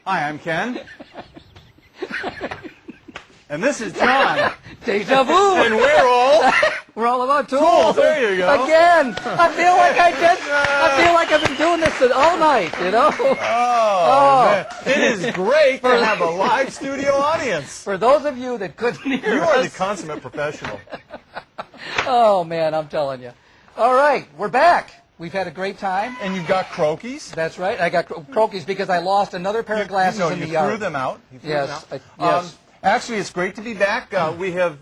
Hi, I'm Ken. And this is John. Deja vu. And we're all about tools. There you go. Again. I feel like I've been doing this all night, you know? Oh. Man. It is great to have a live studio audience. For those of you that couldn't hear us. You are the consummate professional. Oh, man, I'm telling you. All right, we're back. We've had a great time. And you've got croquis? That's right. I got croquis because I lost another pair of glasses in the yard. You threw them out. Yes. Actually, it's great to be back. We have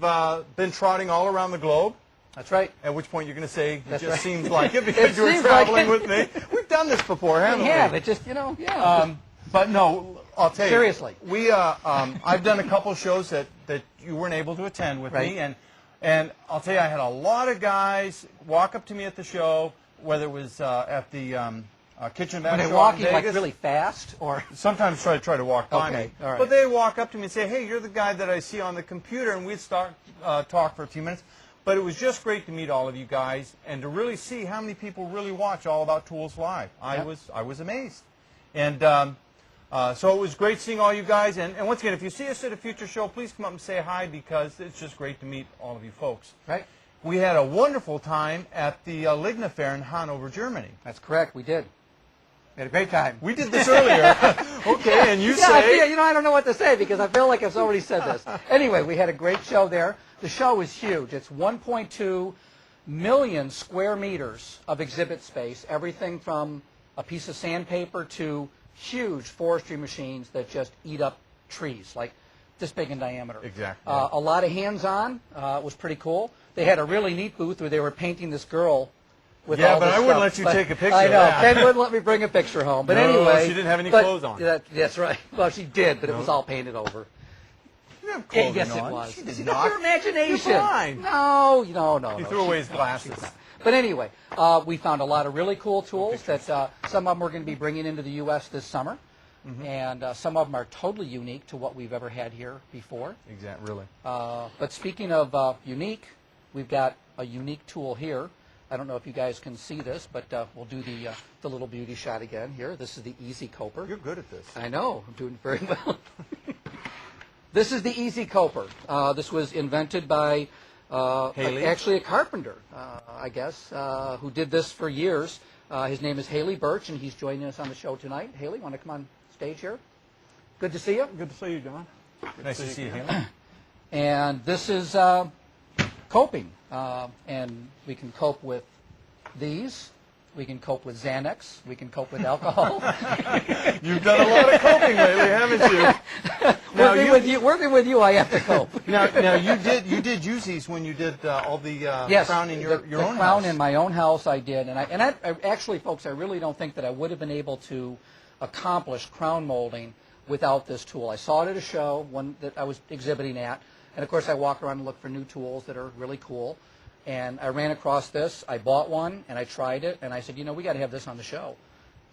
been trotting all around the globe. That's right. At which point you're going to say, it just seems seems like it because you were traveling with me. We've done this before, haven't we? We have. It just, yeah. But no, I'll tell you. Seriously. I've done a couple shows that you weren't able to attend with me. And I'll tell you, I had a lot of guys walk up to me at the show, whether it was at the Kitchen Bath show in Vegas. Were they walking like really fast? Or sometimes try to walk by me. All right. But they walk up to me and say, hey, you're the guy that I see on the computer, and we'd start talk for a few minutes. But it was just great to meet all of you guys and to really see how many people really watch All About Tools Live. I was amazed. And so it was great seeing all you guys. And once again, if you see us at a future show, please come up and say hi because it's just great to meet all of you folks. Right. We had a wonderful time at the Ligna Fair in Hanover, Germany. That's correct. We did. We had a great time. We did this earlier. Okay, and you say... I don't know what to say because I feel like I've already said this. Anyway, we had a great show there. The show is huge. It's 1.2 million square meters of exhibit space, everything from a piece of sandpaper to huge forestry machines that just eat up trees, like this big in diameter. Exactly. A lot of hands-on. It was pretty cool. They had a really neat booth where they were painting this girl with all this I wouldn't stuff. let you take a picture I know. of that. Ken wouldn't let me bring a picture home. But No, anyway. she didn't have any clothes on. That's right. Well, she did, but it was all painted over. You didn't have clothing Yes, on. it was. She did See, not. Your imagination. You're fine. No. You threw away his glasses. But anyway, we found a lot of really cool tools that some of them we're going to be bringing into the U.S. this summer. Mm-hmm. And some of them are totally unique to what we've ever had here before. Exactly, really. But speaking of unique, we've got a unique tool here. I don't know if you guys can see this, but we'll do the little beauty shot again here. This is the Easy Coper. You're good at this. I know. I'm doing very well. This is the Easy Coper. This was invented by actually a carpenter, I guess, who did this for years. His name is Haley Birch, and he's joining us on the show tonight. Haley, want to come on stage here? Good to see you. Good to see you, John. Nice to see you, Haley. And this is coping, and we can cope with these. We can cope with Xanax. We can cope with alcohol. You've done a lot of coping lately, haven't you? Working with you, I have to cope. Now you did use these when you did all the crown in your own house. The crown in my own house, I did, and I actually, folks, I really don't think that I would have been able to accomplish crown molding without this tool. I saw it at a show, one that I was exhibiting at, and of course I walk around and look for new tools that are really cool. And I ran across this. I bought one, and I tried it, and I said, we got to have this on the show.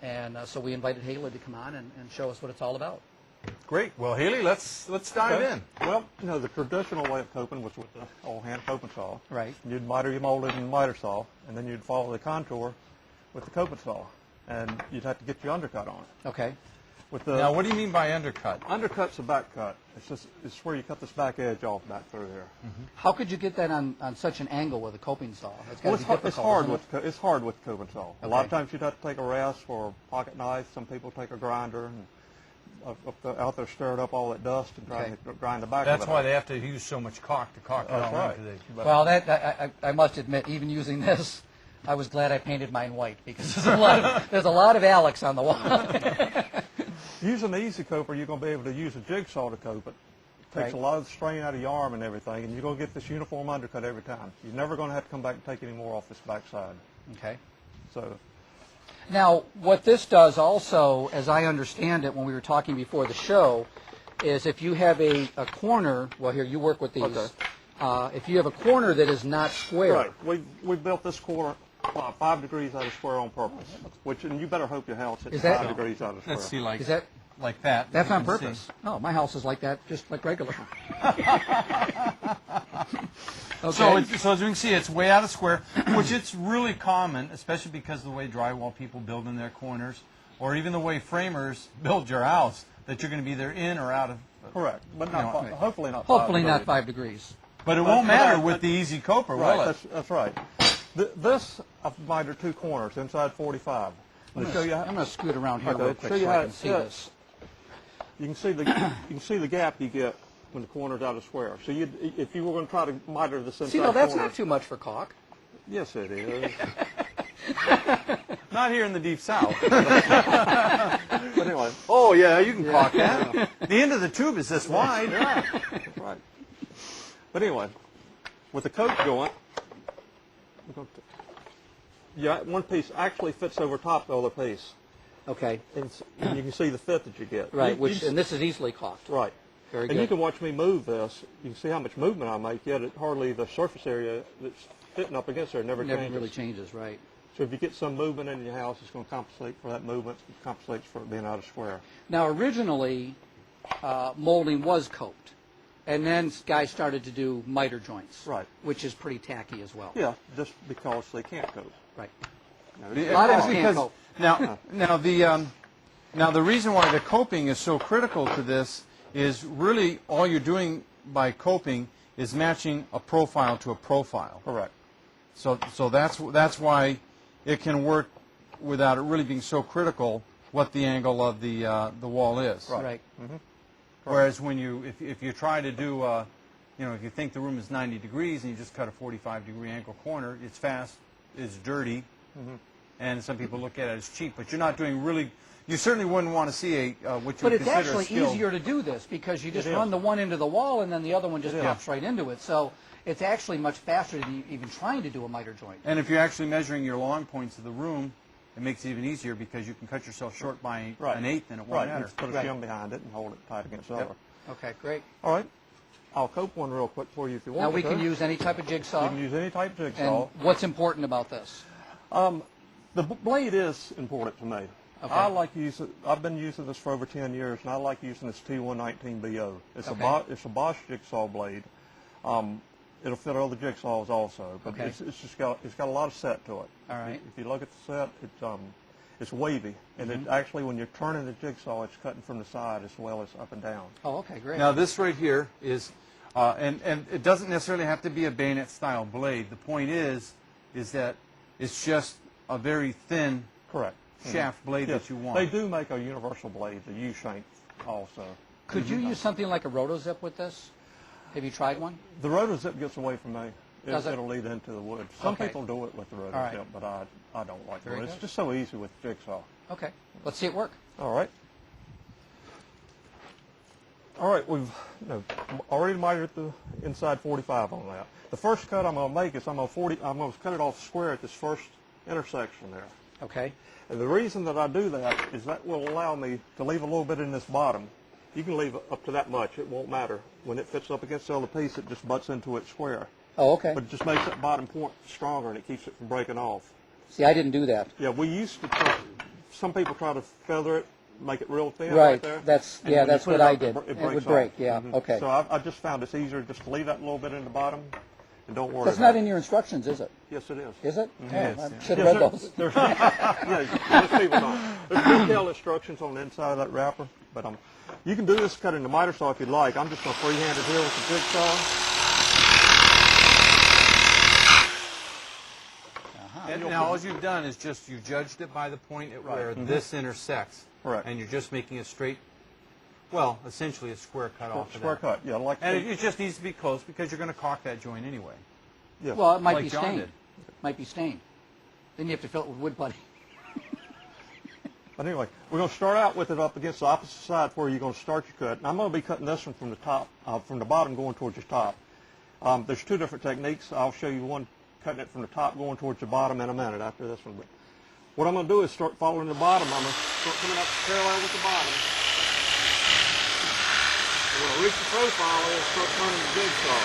And so we invited Haley to come on and show us what it's all about. Great. Well, Haley, let's dive in. Well, the traditional way of coping was with the old hand coping saw. Right. You'd miter your mold in the miter saw, and then you'd follow the contour with the coping saw. And you'd have to get your undercut on it. Okay. Now, what do you mean by undercut? Undercut's a back cut. It's where you cut this back edge off back through there. Mm-hmm. How could you get that on such an angle with a coping saw? It's hard with the coping saw. Okay. A lot of times you'd have to take a rasp or a pocket knife. Some people take a grinder and out there stirred up all that dust and trying to grind the back of it. That's why they have to use so much caulk to caulk it all right. Well, I must admit, even using this, I was glad I painted mine white because there's a lot of Alex on the wall. Using the Easy Coper, you're going to be able to use a jigsaw to cope it. It takes a lot of the strain out of your arm and everything, and you're going to get this uniform undercut every time. You're never going to have to come back and take any more off this backside. Okay. So. Now, what this does also, as I understand it when we were talking before the show, is if you have a corner, well, here, you work with these. Okay. If you have a corner that is not square. Right. We built this corner 5 degrees out of square on purpose, and you better hope your house hits 5 degrees out of square. Let's see, is that like that? That's on purpose. See. No, my house is like that, just like regular. Okay. So as you can see, it's way out of square, which it's really common, especially because of the way drywall people build in their corners, or even the way framers build your house. that you're going to be either in or out of. Correct, but not You know, hopefully not. Hopefully 5 not degrees. 5 degrees. But it won't matter with the easy coper, will Right, it? that's right. This I've mitered 2 corners inside 45. I'm To show you going to scoot around here Okay, real quick show you so how I can it see sits. this. You can see the gap you get when the corner's out of square. So if you were going to try to miter this inside See, no, that's corner, not too much for caulk. yes, it is. Not here in the deep south. But anyway, Oh yeah, you can caulk that. The end of the tube is this wide. yeah, that's right. But anyway, with the coat going, yeah, one piece actually fits over top the other piece. Okay. And you can see the fit that you get. Right, You and this is easily caulked. right. Very And good. you can watch me move this. You can see how much movement I make, yet hardly the surface area that's fitting up against there never Never changes. really changes, right? So if you get some movement in your house, it's going to compensate for that movement. It compensates for it being out of square. Now, originally, molding was coped, and then guys started to do miter joints, Right. which is pretty tacky as well. Yeah, just because they can't cope. Right. A lot of them can't cope. Now the reason why the coping is so critical to this is really all you're doing by coping is matching a profile to a profile. Correct. So that's why it can work without it really being so critical what the angle of the wall is. Right. Whereas when if you try to do if you think the room is 90 degrees and you just cut a 45-degree angle corner, it's fast, it's dirty, and some people look at it as cheap. But you're not doing really. You certainly wouldn't want to see what you would But it's consider actually a skill. easier to do this because you just It run is. the one into the wall and then the other one just It is. pops right into it. So it's actually much faster than even trying to do a miter joint. And if you're actually measuring your long points of the room, it makes it even easier because you can cut yourself short by Right. an eighth and it won't Right. matter. Just put a Right. shim behind it and hold it tight against the other. Okay, great. All right. I'll cope one real quick for you if you want. Now we to. can use any type of jigsaw. You can use any type of And jigsaw. what's important about this? The blade is important to me. Okay. I like using. I've been using this for over 10 years, and I like using this T119BO. It's Okay. it's a Bosch jigsaw blade. It'll fit other jigsaws also, but Okay. it's got a lot of set to it. All right. If you look at the set, it's wavy, and it actually when you're turning the jigsaw, it's cutting from the side as well as up and down. Oh, okay, great. Now this right here is, and it doesn't necessarily have to be a bayonet style blade. The point is that it's just a very thin Correct. shaft blade Yes. that you want. They do make a universal blade, the U-shank also. Could you use something like a rotozip with this? Have you tried one? The rotozip gets away from me. Does it? It'll lead into the wood. Some Okay. people do it with the rotozip, All right. but I don't like Very it. It's good. just so easy with jigsaw. Okay, let's see it work. All right. All right, we've already mitered the inside 45 on that. The first cut I'm going to make is I'm going to cut it off square at this first intersection there. Okay. And the reason that I do that is that will allow me to leave a little bit in this bottom. You can leave up to that much. It won't matter. When it fits up against the other piece, it just butts into it square. Oh, okay. But it just makes that bottom point stronger, and it keeps it from breaking off. See, I didn't do that. Yeah, we used to some people try to feather it, make it real thin Right. there. That's And when you that's put what it I up, did. It It breaks would break. off. Yeah. Mhm. Okay. So I just found it's easier just to leave that little bit in the bottom, and don't worry That's about not it. in your instructions, is it? Yes, it is. Is it? Yes, Oh, I yeah. should have read those. Most people don't. There's detailed instructions on the inside of that wrapper, but you can do this cut in the miter saw if you'd like. I'm just going to freehand it here with the jigsaw. And now all you've done is just you judged it by the point at where this intersects. Correct. And you're just making a straight, well, essentially a square cut off of Square that. cut, yeah, like. And it just needs to be close because you're going to caulk that joint anyway. Yes. Well, it might Like be John stained. did. Might be stained. Then you have to fill it with wood putty. But anyway, we're going to start out with it up against the opposite side where you're going to start your cut. And I'm going to be cutting this one from the top, from the bottom going towards the top. There's two different techniques. I'll show you one cutting it from the top going towards the bottom in a minute after this one. But what I'm going to do is start following the bottom. I'm going to start coming up parallel with the bottom. And when I reach the profile, I'll start turning the jigsaw.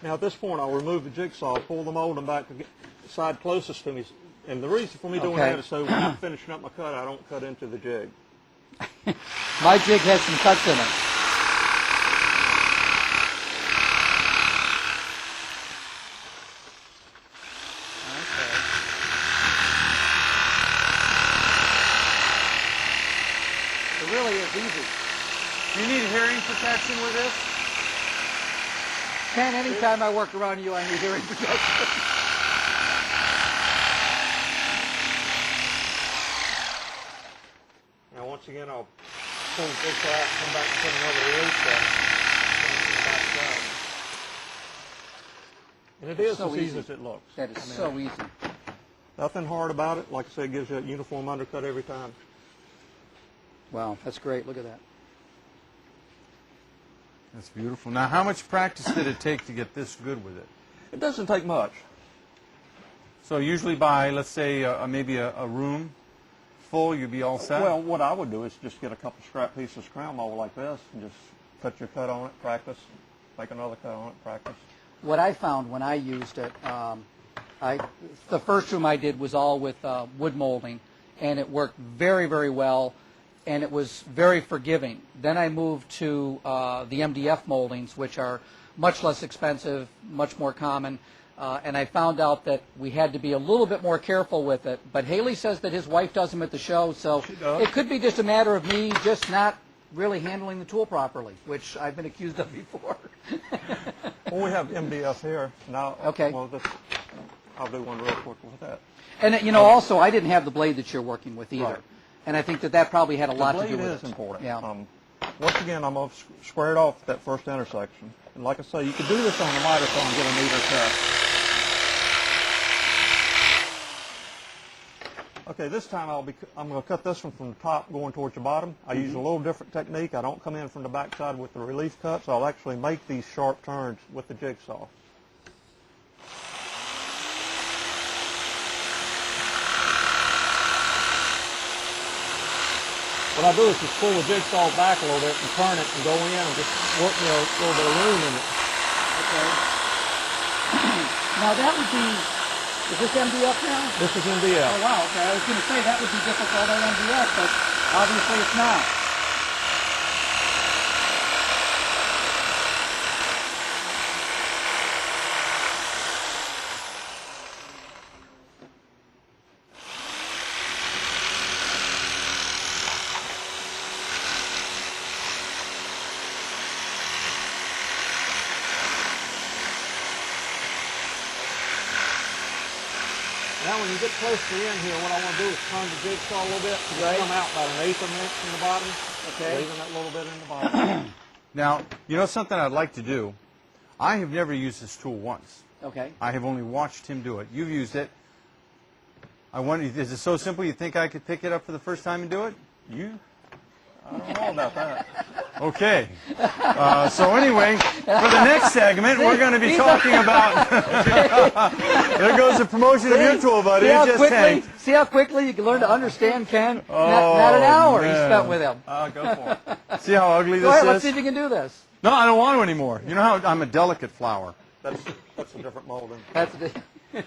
Now at this point, I'll remove the jigsaw, pull the molding back to get the side closest to me. And the reason for me doing Okay. that is so when I'm finishing up my cut, I don't cut into the jig. My jig has some cuts in it. protection with this? Ken, anytime I work around you, I need hearing protection. Now once again, I'll pull this out and come back and put another release on. And it is so as easy easy as it looks. That is so easy. Nothing hard about it. Like I said, it gives you a uniform undercut every time. Wow, that's great. Look at that. That's beautiful. Now, how much practice did it take to get this good with it? It doesn't take much. So usually by, let's say, maybe a room full, you'd be all set? Well, what I would do is just get a couple scrap pieces of crown mold like this and just cut your cut on it, practice, make another cut on it, practice. What I found when I used it, the first room I did was all with wood molding, and it worked very, very well, and it was very forgiving. Then I moved to the MDF moldings, which are much less expensive, much more common, and I found out that we had to be a little bit more careful with it. But Haley says that his wife does them at the show, so it could be just a matter of me just not really handling the tool properly, which I've been accused of before. Well, we have MDF here. Now, okay. Well, I'll do one real quick with that. And, you know, also, I didn't have the blade that you're working with either. Right. And I think that probably had a lot to do with it. The blade is important. Yeah. Once again, I'm going to square it off at that first intersection. And like I say, you can do this on the microphone and get a neater cut. Okay, this time I'm going to cut this one from the top going towards the bottom. I use a little different technique. I don't come in from the backside with the relief cuts. I'll actually make these sharp turns with the jigsaw. What I do is just pull the jigsaw back a little bit and turn it and go in and just work a little bit of room in it. Okay. Now that would be, is this MDF now? This is MDF. Oh wow, okay. I was going to say that would be difficult on MDF, but obviously it's not. Now when you get close to the end here, what I want to do is turn the jigsaw a little bit and Right. come out about an eighth of an inch from the bottom, Okay. leaving that little bit in the bottom. Now, you know something I'd like to do? I have never used this tool once. Okay. I have only watched him do it. You've used it. I wonder, is it so simple you think I could pick it up for the first time and do it? I don't know about that. Okay. So anyway, for the next segment, we're going to be talking about... There goes the promotion of your tool, buddy. See how quickly you can learn to understand Ken? Not an hour you spent with him. Go for it. See how ugly Go this ahead, is? let's see if you can do this. No, I don't want to anymore. You know how I'm a delicate flower. That's a different molding. That's the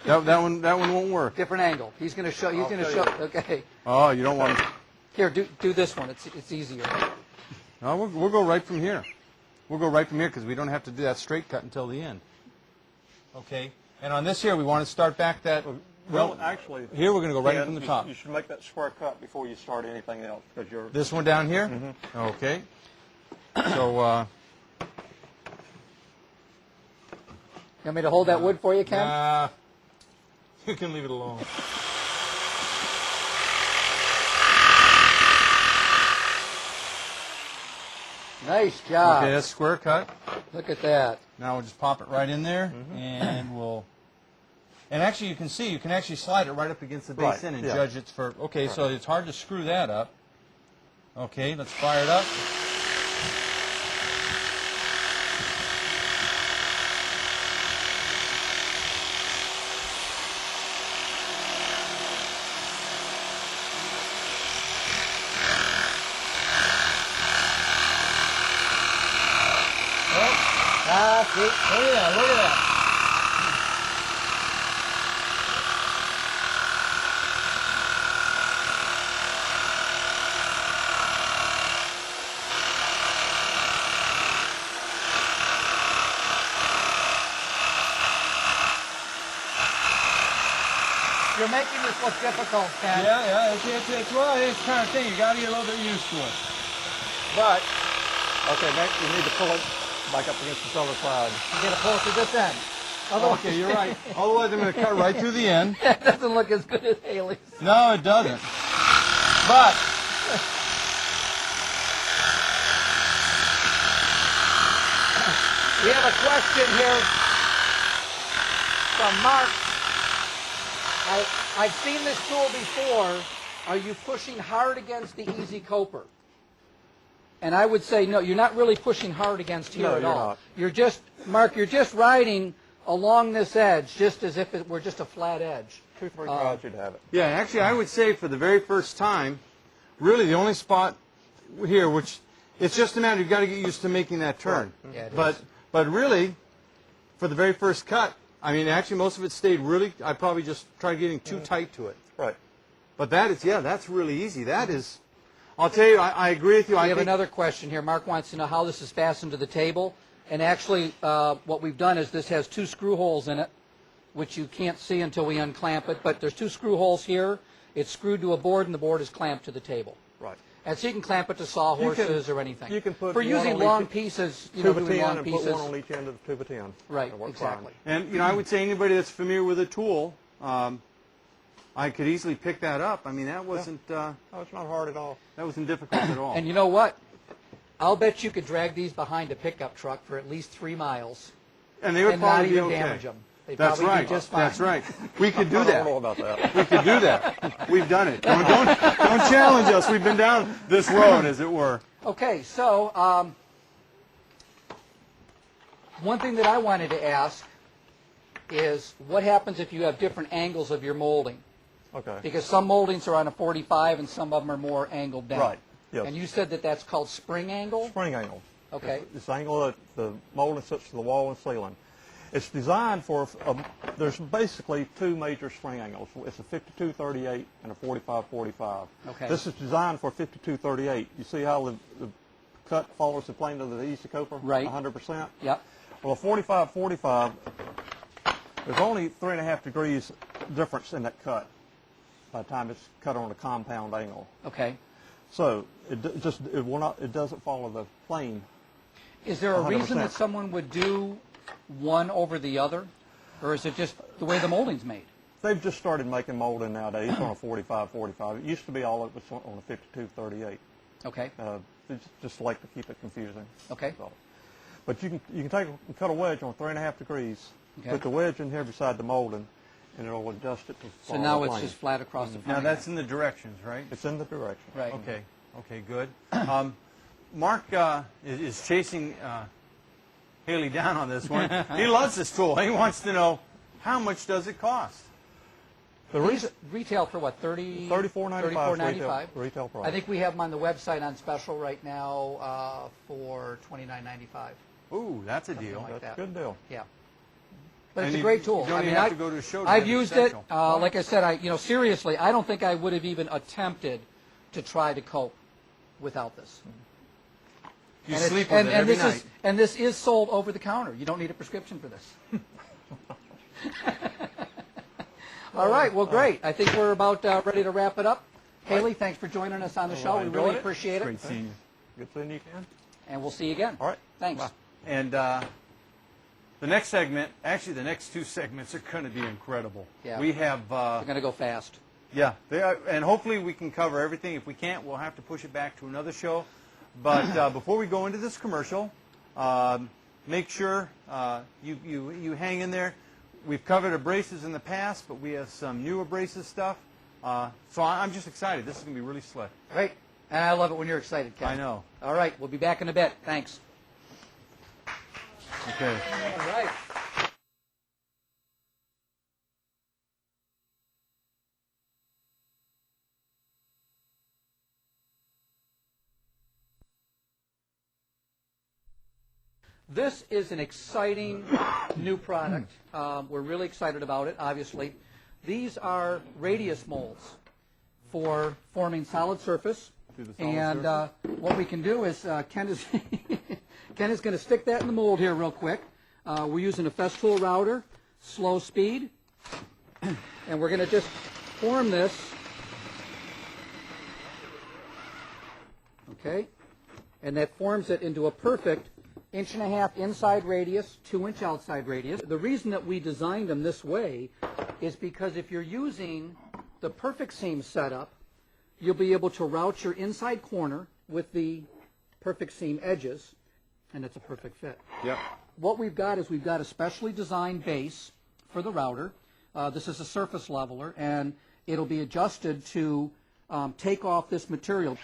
That one won't work. different angle. He's going to show. He's going to show. Okay. Oh, you don't want to... Here, do this one. It's easier. No, we'll go right from here. We'll go right from here because we don't have to do that straight cut until the end. Okay. And on this here, we want to start back that... Well, actually... Here, we're going to go right yeah, from the top. You should make that square cut before you start anything else. Because you're... This one down here? Mm-hmm. Okay. So, You want me to hold that wood for you, Ken? you can leave it alone. Nice job. Okay, that's square cut. Look at that. Now we'll just pop it right in there, and we'll... And actually, you can see, you can actually slide it right up against the base Right, end and yeah. judge it for... Okay, so it's hard to screw that up. Okay, let's fire it up. See? Look at that, look at that. You're making this look difficult, Ken. Yeah, it's well, it's kind of thing. You got to get a little bit used to it. But Okay, next you need to pull it back up against this other side. You got to pull it to this end. Okay, you're right. Otherwise, I'm going to cut right through the end. That doesn't look as good as Haley's. No, it doesn't. But We have a question here from Mark. I've seen this tool before. Are you pushing hard against the easy coper? And I would say no, you're not really pushing hard against here No, at you're all. not. You're just, Mark, you're just riding along this edge just as if it were just a flat edge. 2-3 tries you'd have it. yeah, actually, I would say for the very first time, really the only spot here, which it's just a matter you've got to get used to making that turn. Yeah, it but is. but really, for the very first cut, I mean, actually most of it stayed really. I probably just tried getting too tight to it. Right. But that is, yeah, that's really easy. That is, I'll tell you, I agree with you. We have another question here. Mark wants to know how this is fastened to the table. And actually, what we've done is this has 2 screw holes in it, which you can't see until we unclamp it. But there's 2 screw holes here. It's screwed to a board, and the board is clamped to the table. Right. And so you can clamp it to sawhorses or anything. You can put for one using on long each- pieces, you Tube know, of doing 10 long and pieces. put one on each end of the tube of 10. Right, That'll work exactly. And you know, I would say anybody that's familiar with a tool, I could easily pick that up. I mean, that wasn't Fine. Oh, it's not hard at all. that wasn't difficult at all. And you know what? I'll bet you could drag these behind a pickup truck for at least 3 miles And they would and not probably be even okay. damage them. They'd That's probably right. be just fine. That's right. We could do I don't know that. about that. We could do that. We've done it. Don't challenge us. We've been down this road, as it were. Okay, so one thing that I wanted to ask is what happens if you have different angles of your molding? Okay. Because some moldings are on a 45 and some of them are more angled down. Right, yes. And you said that that's called spring angle? Spring angle. Okay. It's the angle that the molding sits to the wall and ceiling. It's designed for, there's basically 2 major spring angles. It's a 52-38 and a 45-45. Okay. This is designed for 52-38. You see how the cut follows the plane of the easy coper? Right. 100%? Yep. Well, a 45-45, there's only 3.5 degrees difference in that cut by the time it's cut on a compound angle. Okay. So it doesn't follow the plane. Is there a reason 100%. that someone would do one over the other? Or is it just the way the molding's made? They've just started making molding nowadays on a 45-45. It used to be all it was on a 52-38. Okay. They just like to keep it confusing. Okay. So, but you can cut a wedge on 3.5 degrees. Okay. Put the wedge in here beside the molding, and it'll adjust it to So follow now the it's plane. just flat across the front. Now that's in the directions, right? It's in the direction. Right. Okay. Okay. Good. Mark is chasing Haley down on this one. He loves this tool. He wants to know how much does it cost. The reason Retail for what, $34.95? $34.95 retail price. I think we have them on the website on special right now for $29.95. Ooh, that's a deal. like That's that. a good deal. Yeah. But And it's a you- great tool. you don't I even mean, have to go to a show to I've get it used it. special. Like I said, seriously, I don't think I would have even attempted to try to cope without this. You And sleep it's- with it every this night. and this is sold over the counter. You don't need a prescription for this. All right. Well, great. I think we're about ready to wrap it up. Haley, thanks for joining us on the show. We really enjoyed it. appreciate it. Great seeing you. Good seeing you, Ken. And we'll see you again. All right. Thanks. Bye. And the next segment, actually the next 2 segments are going to be incredible. Yeah. We have, We're going to go fast. yeah, they are, and hopefully we can cover everything. If we can't, we'll have to push it back to another show. But before we go into this commercial, make sure you hang in there. We've covered abrasives in the past, but we have some new abrasive stuff. So I'm just excited. This is going to be really slick. Great. And I love it when you're excited, Ken. I know. All right. We'll be back in a bit. Thanks. Okay. All right. This is an exciting new product. We're really excited about it, obviously. These are radius molds for forming solid surface. Do the solid And surface. what we can do is Ken is Ken is going to stick that in the mold here real quick. We're using a Festool router, slow speed, and we're going to just form this. Okay, and that forms it into a perfect 1.5 inch inside radius, 2 inch outside radius. The reason that we designed them this way is because if you're using the perfect seam setup, you'll be able to route your inside corner with the perfect seam edges, and it's a perfect fit. Yep. What we've got is we've got a specially designed base for the router. This is a surface leveler, and it'll be adjusted to take off this material.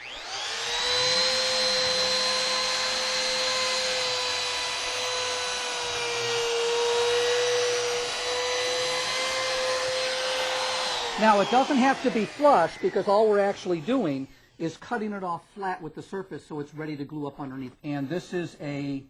Now, it doesn't have to be flush because all we're actually doing is cutting it off flat with the surface so it's ready to glue up underneath. And this is a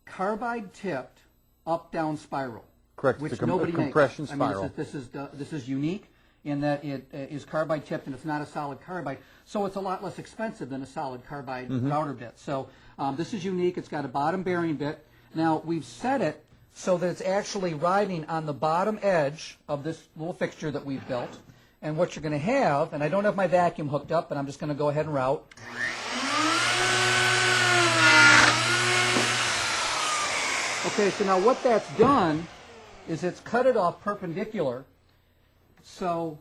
carbide tipped up-down spiral. Correct. Which It's a nobody compression makes. spiral. I mean, this is unique in that it is carbide tipped and it's not a solid carbide. So it's a lot less expensive than a solid carbide router bit. So this is unique. It's got a bottom bearing bit. Now, we've set it so that it's actually riding on the bottom edge of this little fixture that we've built. And what you're going to have, and I don't have my vacuum hooked up, but I'm just going to go ahead and route. Okay, so now what that's done is it's cut it off perpendicular, so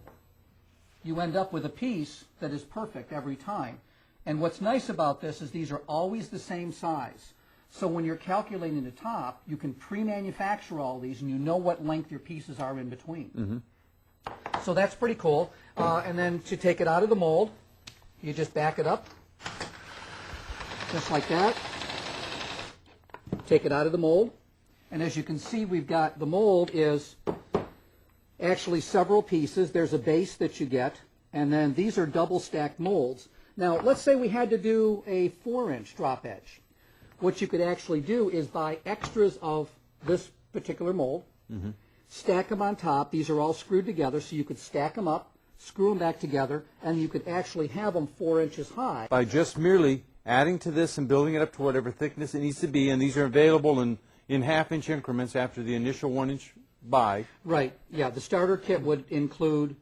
you end up with a piece that is perfect every time. And what's nice about this is these are always the same size. So when you're calculating the top, you can pre-manufacture all these and you know what length your pieces are in between. So that's pretty cool. And then to take it out of the mold, you just back it up, just like that. Take it out of the mold. And as you can see, we've got the mold is actually several pieces. There's a base that you get, and then these are double stacked molds. Now, let's say we had to do a 4-inch drop edge. What you could actually do is buy extras of this particular mold, stack them on top. These are all screwed together, so you could stack them up, screw them back together, and you could actually have them 4 inches high. By just merely adding to this and building it up to whatever thickness it needs to be, and these are available in 1/2 inch increments after the initial 1 inch buy. Right, yeah. The starter kit would include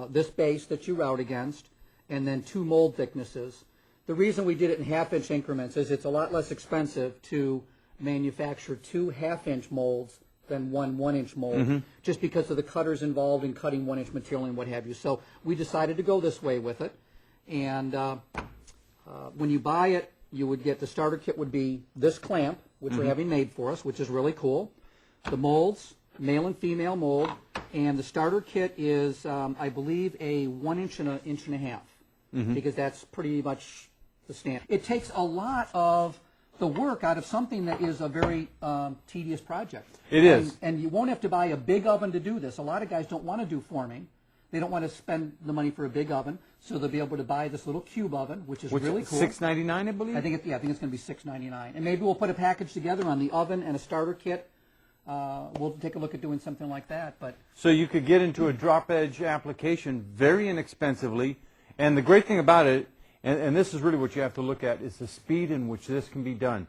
this base that you route against, and then 2 mold thicknesses. The reason we did it in 1/2 inch increments is it's a lot less expensive to manufacture 2 1/2 inch molds than 1 1-inch mold, just because of the cutters involved in cutting 1-inch material and what have you. So we decided to go this way with it. And when you buy it, you would get the starter kit would be this clamp, which we're having made for us, which is really cool. The molds, male and female mold, and the starter kit is, I believe, a 1 inch and 1.5 inches, because that's pretty much the standard. It takes a lot of the work out of something that is a very tedious project. It is. And you won't have to buy a big oven to do this. A lot of guys don't want to do forming. They don't want to spend the money for a big oven, so they'll be able to buy this little cube oven, which is really cool. $6.99, I believe? I think it's going to be $6.99. And maybe we'll put a package together on the oven and a starter kit. We'll take a look at doing something like that. But So you could get into a drop edge application very inexpensively. And the great thing about it, and this is really what you have to look at, is the speed in which this can be done.